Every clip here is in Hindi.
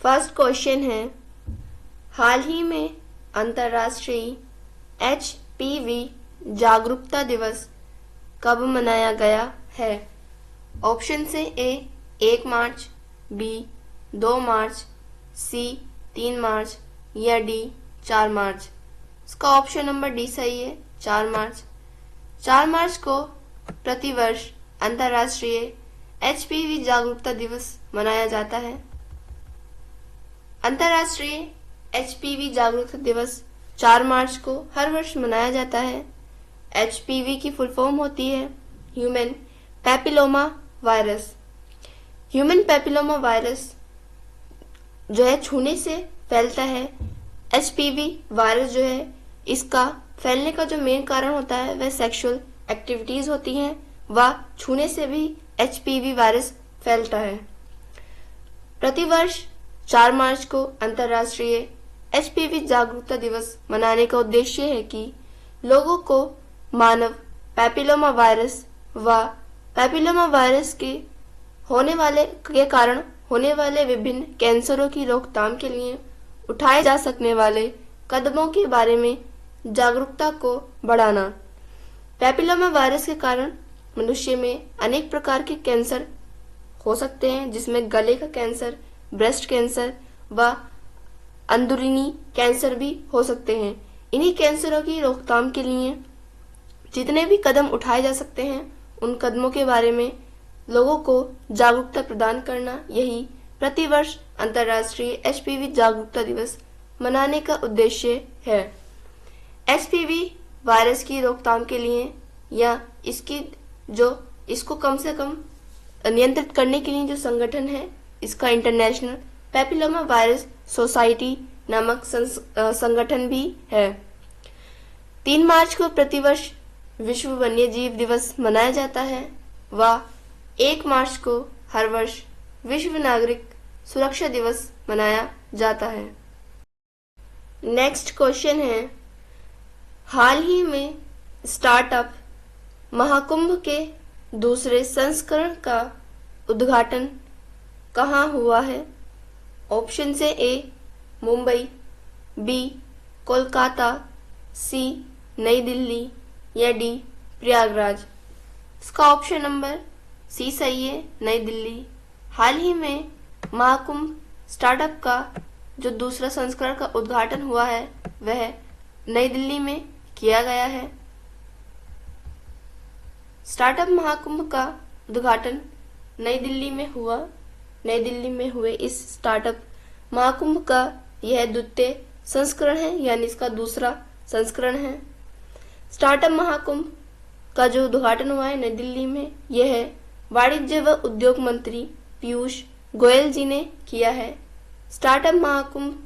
फर्स्ट क्वेश्चन है, हाल ही में अंतर्राष्ट्रीय HPV जागरूकता दिवस कब मनाया गया है? ऑप्शन से ए 1 मार्च, बी 2 मार्च, सी 3 मार्च या डी 4 मार्च। इसका ऑप्शन नंबर डी सही है, 4 मार्च। 4 मार्च को प्रतिवर्ष अंतर्राष्ट्रीय HPV जागरूकता दिवस मनाया जाता है। अंतर्राष्ट्रीय HPV जागरूकता दिवस 4 मार्च को हर वर्ष मनाया जाता है। HPV की फुल फॉर्म होती है human papilloma virus. Human papilloma virus जो है छूने से फैलता है। HPV वायरस जो है इसका फैलने का जो मेन कारण होता है वह सेक्सुअल एक्टिविटीज होती हैं व छूने से भी HPV वायरस फैलता है। प्रतिवर्ष 4 मार्च को अंतर्राष्ट्रीय HPV जागरूकता दिवस मनाने का उद्देश्य है कि लोगों को मानव पैपिलोमा वायरस व पैपिलोमा वायरस के कारण होने वाले विभिन्न कैंसरों की रोकथाम के लिए उठाए जा सकने वाले कदमों के बारे में जागरूकता को बढ़ाना। पैपिलोमा वायरस के कारण मनुष्य में अनेक प्रकार के कैंसर हो सकते हैं, जिसमें गले का कैंसर, ब्रेस्ट कैंसर व अंदरूनी कैंसर भी हो सकते हैं। इन्हीं कैंसरों की रोकथाम के लिए जितने भी कदम उठाए जा सकते हैं उन कदमों के बारे में लोगों को जागरूकता प्रदान करना, यही प्रतिवर्ष अंतर्राष्ट्रीय HPV जागरूकता दिवस मनाने का उद्देश्य है। HPV वायरस की रोकथाम के लिए या इसको कम से कम नियंत्रित करने के लिए जो संगठन है, इसका इंटरनेशनल पैपिलोमा वायरस सोसाइटी नामक संगठन भी है। 3 मार्च को प्रतिवर्ष विश्व वन्य जीव दिवस मनाया जाता है व 1 मार्च को हर वर्ष विश्व नागरिक सुरक्षा दिवस मनाया जाता है। नेक्स्ट क्वेश्चन है, हाल ही में स्टार्टअप महाकुंभ के दूसरे संस्करण का उद्घाटन कहाँ हुआ है? ऑप्शन से ए मुंबई, बी कोलकाता, सी नई दिल्ली या डी प्रयागराज। इसका ऑप्शन नंबर सी सही है, नई दिल्ली। हाल ही में महाकुंभ स्टार्टअप का जो दूसरा संस्करण का उद्घाटन हुआ है वह नई दिल्ली में किया गया है। स्टार्टअप महाकुंभ का उद्घाटन नई दिल्ली में हुआ। नई दिल्ली में हुए इस स्टार्टअप महाकुंभ का यह द्वितीय संस्करण है, यानी इसका दूसरा संस्करण है। स्टार्टअप महाकुंभ का जो उद्घाटन हुआ है नई दिल्ली में, यह वाणिज्य व उद्योग मंत्री पीयूष गोयल जी ने किया है। स्टार्टअप महाकुंभ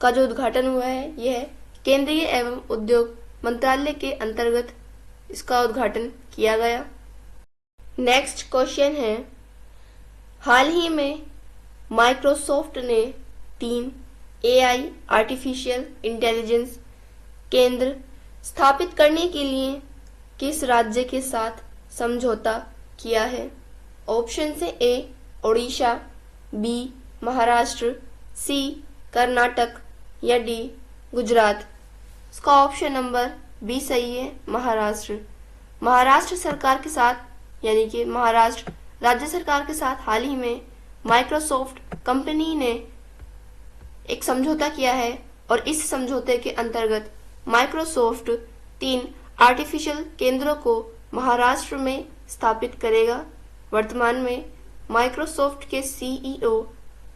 का जो उद्घाटन हुआ है यह केंद्रीय एवं उद्योग मंत्रालय के अंतर्गत इसका उद्घाटन किया गया। नेक्स्ट क्वेश्चन है, हाल ही में माइक्रोसॉफ्ट ने 3 AI आर्टिफिशियल इंटेलिजेंस केंद्र स्थापित करने के लिए किस राज्य के साथ समझौता किया है? ऑप्शन से ए ओडिशा, बी महाराष्ट्र, सी कर्नाटक या डी गुजरात। इसका ऑप्शन नंबर बी सही है, महाराष्ट्र। महाराष्ट्र सरकार के साथ यानी कि महाराष्ट्र राज्य सरकार के साथ हाल ही में माइक्रोसॉफ्ट कंपनी ने एक समझौता किया है और इस समझौते के अंतर्गत माइक्रोसॉफ्ट 3 आर्टिफिशियल केंद्रों को महाराष्ट्र में स्थापित करेगा। वर्तमान में माइक्रोसॉफ्ट के CEO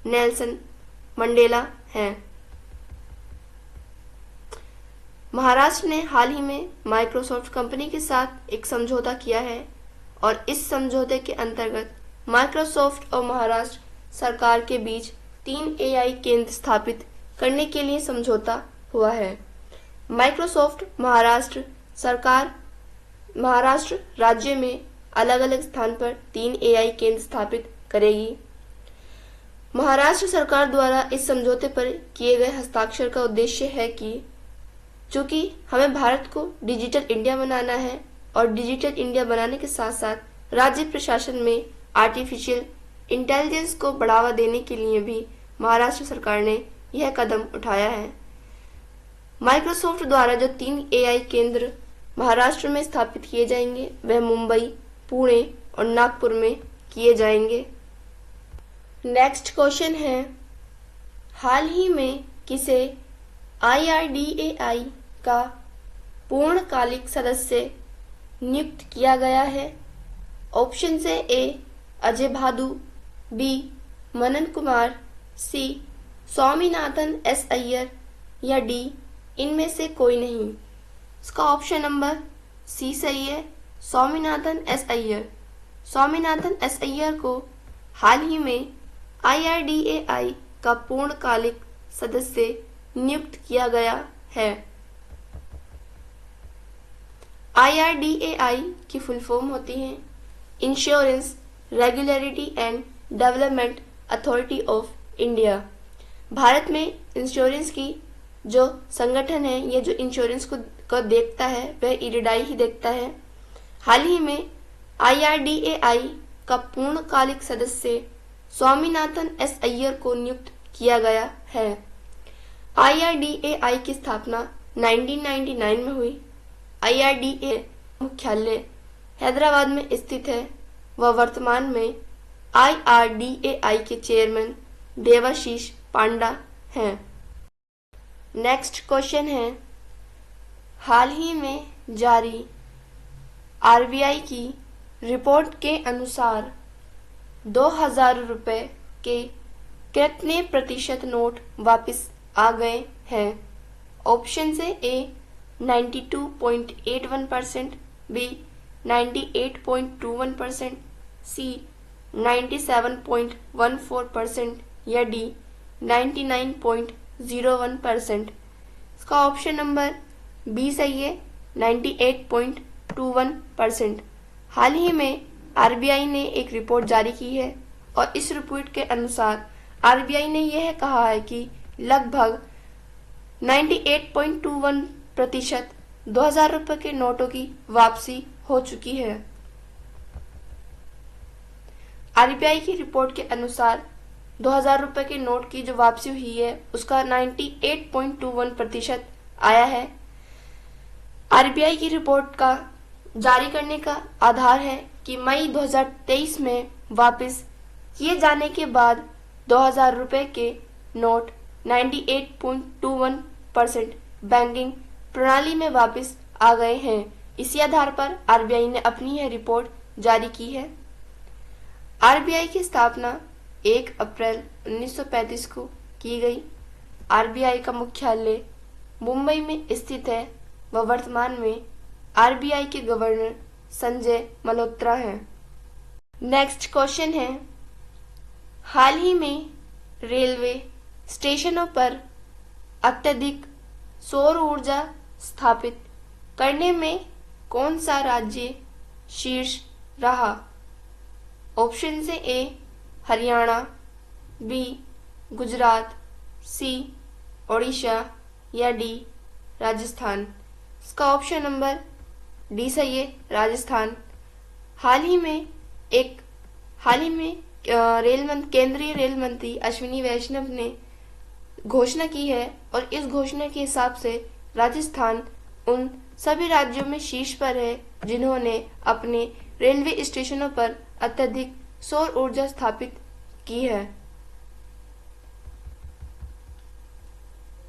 नेल्सन मंडेला हैं। महाराष्ट्र ने हाल ही में माइक्रोसॉफ्ट कंपनी के साथ एक समझौता किया है और इस समझौते के अंतर्गत माइक्रोसॉफ्ट और महाराष्ट्र सरकार के बीच 3 AI केंद्र स्थापित करने के लिए समझौता हुआ है। माइक्रोसॉफ्ट महाराष्ट्र राज्य में अलग अलग स्थान पर 3 AI केंद्र स्थापित करेगी। महाराष्ट्र सरकार द्वारा इस समझौते पर किए गए हस्ताक्षर का उद्देश्य है कि चूंकि हमें भारत को डिजिटल इंडिया बनाना है और डिजिटल इंडिया बनाने के साथ साथ राज्य प्रशासन में आर्टिफिशियल इंटेलिजेंस को बढ़ावा देने के लिए भी महाराष्ट्र सरकार ने यह कदम उठाया है। माइक्रोसॉफ्ट द्वारा जो 3 AI केंद्र महाराष्ट्र में स्थापित किए जाएंगे वह मुंबई, पुणे और नागपुर में किए जाएंगे। नेक्स्ट क्वेश्चन है, हाल ही में किसे IRDAI का पूर्णकालिक सदस्य नियुक्त किया गया है? ऑप्शन से ए अजय भादु, बी मनन कुमार, सी स्वामीनाथन एस अय्यर या डी इनमें से कोई नहीं। इसका ऑप्शन नंबर सी सही है, स्वामीनाथन एस अय्यर। स्वामीनाथन एस अय्यर को हाल ही में IRDAI का पूर्णकालिक सदस्य नियुक्त किया गया है। IRDAI की फुल फॉर्म होती है insurance regulatory and development authority of India. Bharat में इंश्योरेंस की जो संगठन है, ये जो इंश्योरेंस को देखता है वह IRDAI ही देखता है। हाल ही में IRDAI का पूर्णकालिक सदस्य स्वामीनाथन एस अय्यर को नियुक्त किया गया है। IRDAI की स्थापना 1999 में हुई। IRDAI मुख्यालय हैदराबाद में स्थित है। वह वर्तमान में IRDAI के चेयरमैन देवाशीष पांडा हैं। नेक्स्ट क्वेश्चन है, हाल ही में जारी RBI की रिपोर्ट के अनुसार 2000 रुपए के कितने प्रतिशत नोट वापस आ गए हैं? ऑप्शन से ए 92.81%, बी 98.21%, सी 97.14% या डी 99.01%। इसका ऑप्शन नंबर बी सही है, 98.21%। हाल ही में RBI ने एक रिपोर्ट जारी की है और इस रिपोर्ट के अनुसार RBI ने यह कहा है कि लगभग 98.21% 2000 रुपए के नोटों की वापसी हो चुकी है। RBI की रिपोर्ट के अनुसार 2000 रुपए के नोट की जो वापसी हुई है उसका 98.21% आया है। RBI की रिपोर्ट का जारी करने का आधार है कि मई 2023 में वापस किए जाने के बाद 2000 रुपए के नोट 98.21% बैंकिंग प्रणाली में वापस आ गए हैं। इसी आधार पर RBI ने अपनी यह रिपोर्ट जारी की है। RBI की स्थापना 1 अप्रैल 1935 को की गई। RBI का मुख्यालय मुंबई में स्थित है। वह वर्तमान में RBI के गवर्नर संजय मल्होत्रा हैं। नेक्स्ट क्वेश्चन है, हाल ही में रेलवे स्टेशनों पर अत्यधिक सौर ऊर्जा स्थापित करने में कौन सा राज्य शीर्ष रहा? ऑप्शन से ए हरियाणा, बी गुजरात, सी ओडिशा या डी राजस्थान। इसका ऑप्शन नंबर डी सही है, राजस्थान। हाल ही में केंद्रीय रेल मंत्री अश्विनी वैष्णव ने घोषणा की है और इस घोषणा के हिसाब से राजस्थान उन सभी राज्यों में शीर्ष पर है जिन्होंने अपने रेलवे स्टेशनों पर अत्यधिक सौर ऊर्जा स्थापित की है।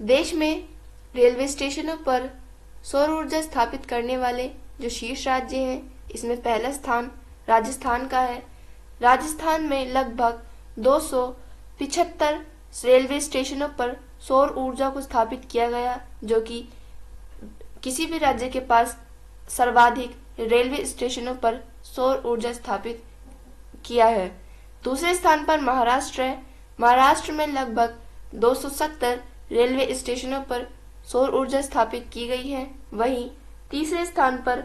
देश में रेलवे स्टेशनों पर सौर ऊर्जा स्थापित करने वाले जो शीर्ष राज्य हैं, इसमें पहला स्थान राजस्थान का है। राजस्थान में लगभग 275 रेलवे स्टेशनों पर सौर ऊर्जा को स्थापित किया गया, जो कि किसी भी राज्य के पास सर्वाधिक रेलवे स्टेशनों पर सौर ऊर्जा स्थापित किया है। दूसरे स्थान पर महाराष्ट्र है। महाराष्ट्र में लगभग 270 रेलवे स्टेशनों पर सौर ऊर्जा स्थापित की गई है। वहीं तीसरे स्थान पर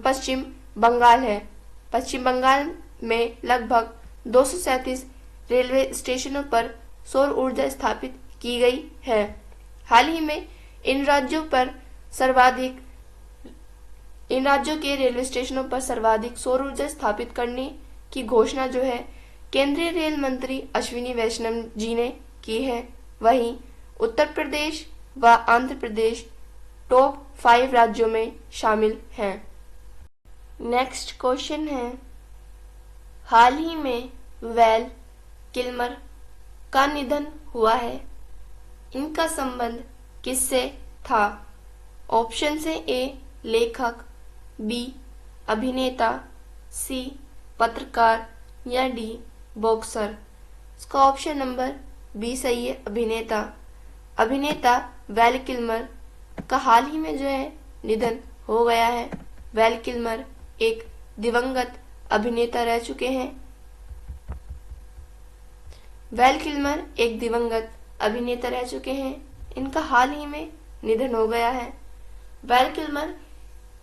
पश्चिम बंगाल है। पश्चिम बंगाल में लगभग 237 रेलवे स्टेशनों पर सौर ऊर्जा स्थापित की गई है। हाल ही में इन राज्यों के रेलवे स्टेशनों पर सर्वाधिक सौर ऊर्जा स्थापित करने की घोषणा जो है केंद्रीय रेल मंत्री अश्विनी वैष्णव जी ने की है। वहीं उत्तर प्रदेश व आंध्र प्रदेश टॉप 5 राज्यों में शामिल हैं। नेक्स्ट क्वेश्चन है, हाल ही में वैल किल्मर का निधन हुआ है, इनका संबंध किससे था? ऑप्शन से ए लेखक, बी अभिनेता, सी पत्रकार या डी बॉक्सर। इसका ऑप्शन नंबर बी सही है, अभिनेता। अभिनेता वैल किल्मर का हाल ही में जो है निधन हो गया है। वैल किल्मर एक दिवंगत अभिनेता रह चुके हैं। वैल किल्मर एक दिवंगत अभिनेता रह चुके हैं, इनका हाल ही में निधन हो गया है। वैल किल्मर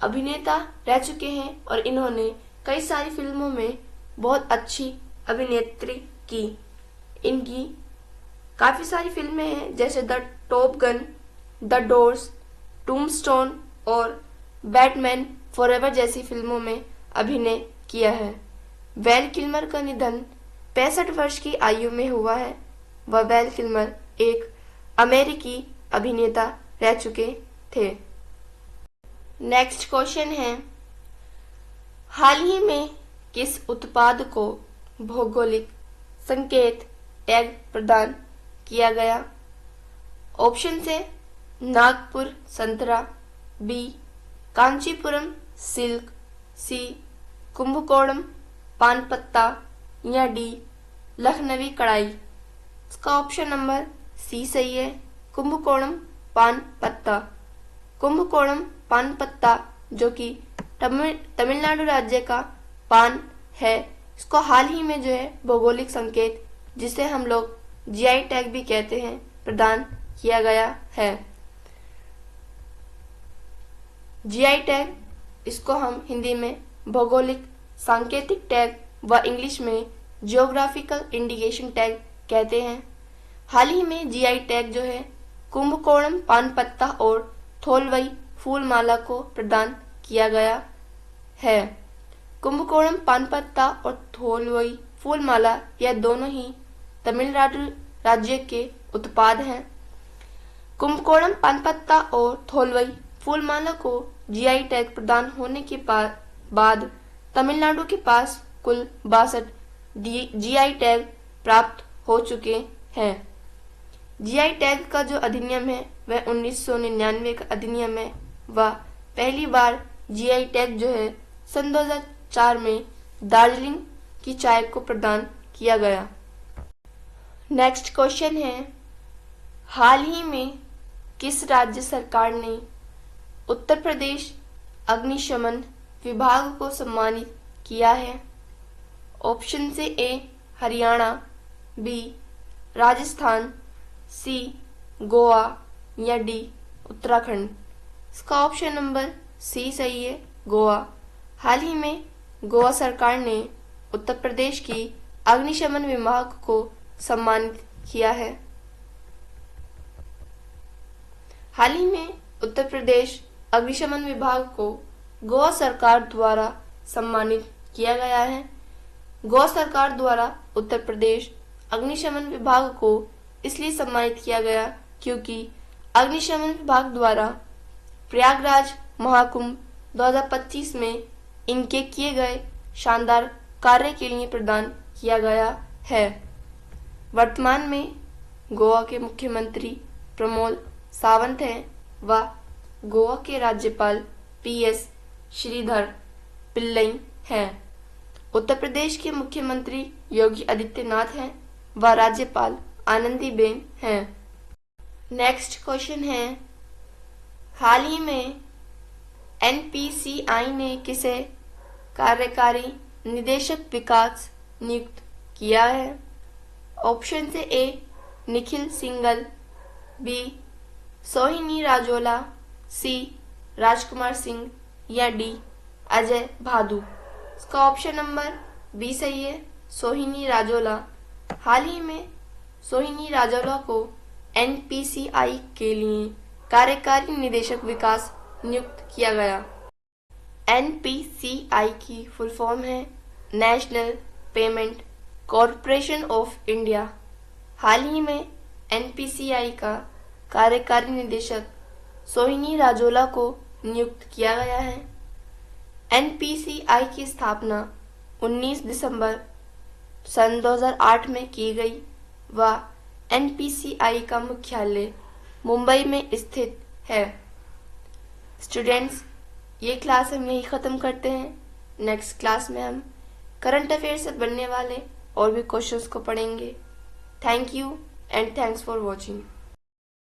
अभिनेता रह चुके हैं और इन्होंने कई सारी फिल्मों में बहुत अच्छी अभिनेत्री की। इनकी काफी सारी फिल्में हैं जैसे the Top Gun, the Doors, Tombstone और बैटमैन फॉरएवर जैसी फिल्मों में अभिनय किया है। वैल किल्मर का निधन 65 वर्ष की आयु में हुआ है। वह वैल किल्मर एक अमेरिकी अभिनेता रह चुके थे। नेक्स्ट क्वेश्चन है, हाल ही में किस उत्पाद को भौगोलिक संकेत टैग प्रदान किया गया? ऑप्शन से नागपुर संतरा, बी कांचीपुरम सिल्क, सी कुंभकोणम पान पत्ता या डी लखनवी कढ़ाई। इसका ऑप्शन नंबर सी सही है, कुंभकोणम पान पत्ता। कुंभकोणम पान पत्ता जो कि तमिलनाडु राज्य का पान है, इसको हाल ही में जो है भौगोलिक संकेत, जिसे हम लोग जीआई टैग भी कहते हैं, प्रदान किया गया है। जीआई टैग, इसको हम हिंदी में भौगोलिक सांकेतिक टैग व इंग्लिश में जियोग्राफिकल इंडिकेशन टैग कहते हैं। हाल ही में जीआई टैग जो है कुंभकोणम पान पत्ता और थोलवई फूल माला को प्रदान किया गया है। कुंभकोणम पान पत्ता और थोलवई फूल माला यह दोनों ही तमिलनाडु राज्य के उत्पाद हैं। कुंभकोणम पान पत्ता और थोलवई फूल माला को जीआई टैग प्रदान होने के बाद तमिलनाडु के पास कुल 62 जीआई टैग प्राप्त हो चुके हैं। जीआई टैग का जो अधिनियम है वह 1999 का अधिनियम है व पहली बार जीआई टैग जो है सन 2004 में दार्जिलिंग की चाय को प्रदान किया गया। नेक्स्ट क्वेश्चन है, हाल ही में किस राज्य सरकार ने उत्तर प्रदेश अग्निशमन विभाग को सम्मानित किया है? ऑप्शन से ए हरियाणा, बी राजस्थान, सी गोवा या डी उत्तराखंड। इसका ऑप्शन नंबर सी सही है, गोवा। हाल ही में गोवा सरकार ने उत्तर प्रदेश की अग्निशमन विभाग को सम्मानित किया है। हाल ही में उत्तर प्रदेश अग्निशमन विभाग को गोवा सरकार द्वारा सम्मानित किया गया है। गोवा सरकार द्वारा उत्तर प्रदेश अग्निशमन विभाग को इसलिए सम्मानित किया गया क्योंकि अग्निशमन विभाग द्वारा प्रयागराज महाकुंभ 2025 में इनके किए गए शानदार कार्य के लिए प्रदान किया गया है। वर्तमान में गोवा के मुख्यमंत्री प्रमोद सावंत हैं व गोवा के राज्यपाल पीएस श्रीधर पिल्लई हैं। उत्तर प्रदेश के मुख्यमंत्री योगी आदित्यनाथ हैं व राज्यपाल आनंदीबेन हैं। नेक्स्ट क्वेश्चन है, हाल ही में एनपीसीआई ने किसे कार्यकारी निदेशक विकास नियुक्त किया है? ऑप्शन से ए निखिल सिंगल, बी सोहिनी राजोला, सी राजकुमार सिंह या डी अजय भादु। इसका ऑप्शन नंबर बी सही है, सोहिनी राजोला। हाल ही में सोहिनी राजोला को एनपीसीआई के लिए कार्यकारी निदेशक विकास नियुक्त किया गया। एनपीसीआई की फुल फॉर्म है National Payment Corporation of India. हाल ही में एनपीसीआई का कार्यकारी निदेशक सोहिनी राजोला को नियुक्त किया गया है। एनपीसीआई की स्थापना 19 दिसंबर सन 2008 में की गई व एनपीसीआई का मुख्यालय मुंबई में स्थित है। स्टूडेंट्स, ये क्लास हम यही ख़त्म करते हैं। नेक्स्ट क्लास में हम करंट अफेयर से बनने वाले और भी क्वेश्चंस को पढ़ेंगे। Thank you and thanks for watching.